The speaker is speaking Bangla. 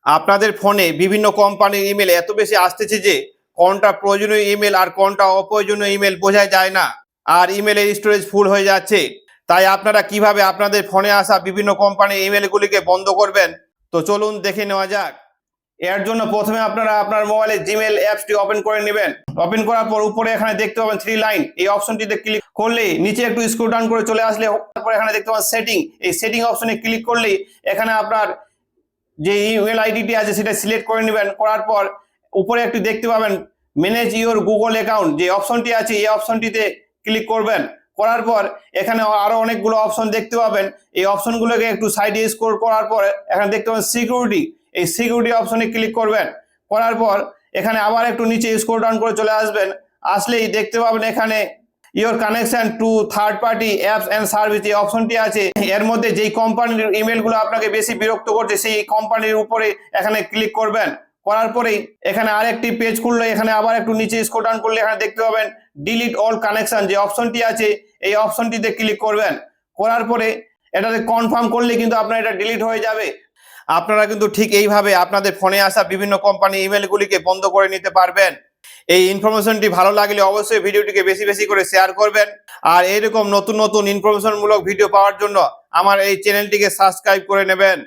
আপনাদের ফোনে বিভিন্ন কোম্পানির ইমেল এত বেশি আসতেছে যে কোনটা প্রয়োজনীয় ইমেল আর কোনটা অপ্রয়োজনীয় ইমেল বোঝা যায় না, আর ইমেলের স্টোরেজ ফুল হয়ে যাচ্ছে। তাই আপনারা কিভাবে আপনাদের ফোনে আসা বিভিন্ন কোম্পানির ইমেলগুলিকে বন্ধ করবেন, তো চলুন দেখে নেওয়া যাক। এর জন্য প্রথমে আপনারা আপনার মোবাইলে জিমেল অ্যাপসটি ওপেন করে নেবেন। ওপেন করার পর উপরে এখানে দেখতে পাবেন 3 লাইন, এই অপশনটিতে ক্লিক করলে নিচে একটু স্ক্রল ডাউন করে চলে আসলে তারপর এখানে দেখতে পাবেন সেটিং, এই সেটিং অপশনে ক্লিক করলে এখানে আপনার যে ইমেল আইডিটি আছে সেটা সিলেক্ট করে নেবেন। করার পর উপরে একটু দেখতে পাবেন ম্যানেজ ইওর গুগল অ্যাকাউন্ট, যে অপশনটি আছে এই অপশনটিতে ক্লিক করবেন। করার পর এখানে আরো অনেকগুলো অপশন দেখতে পাবেন, এই অপশনগুলোকে একটু সাইডে স্ক্রল করার পর এখানে দেখতে পাবেন সিকিউরিটি, এই সিকিউরিটি অপশনে ক্লিক করবেন। করার পর এখানে আবার একটু নিচে স্ক্রল ডাউন করে চলে আসবেন। আসলেই দেখতে পাবেন এখানে your connection to third party apps and service, যে অপশনটি আছে এর মধ্যে যেই কোম্পানির ইমেলগুলো আপনাকে বেশি বিরক্ত করছে সেই কোম্পানির উপরে এখানে ক্লিক করবেন। করার পরেই এখানে আরেকটি পেজ খুললে এখানে আবার একটু নিচে স্ক্রল ডাউন করলে এখানে দেখতে পাবেন ডিলিট অল কানেকশন, যে অপশনটি আছে এই অপশনটিতে ক্লিক করবেন। করার পরে এটাতে কনফার্ম করলে কিন্তু আপনার এটা ডিলিট হয়ে যাবে। আপনারা কিন্তু ঠিক এইভাবে আপনাদের ফোনে আসা বিভিন্ন কোম্পানি ইমেলগুলিকে বন্ধ করে নিতে পারবেন। এই ইনফরমেশনটি ভালো লাগলে অবশ্যই ভিডিওটিকে বেশি বেশি করে শেয়ার করবেন। আর এইরকম নতুন নতুন ইনফরমেশনমূলক ভিডিও পাওয়ার জন্য আমার এই চ্যানেলটিকে সাবস্ক্রাইব করে নেবেন।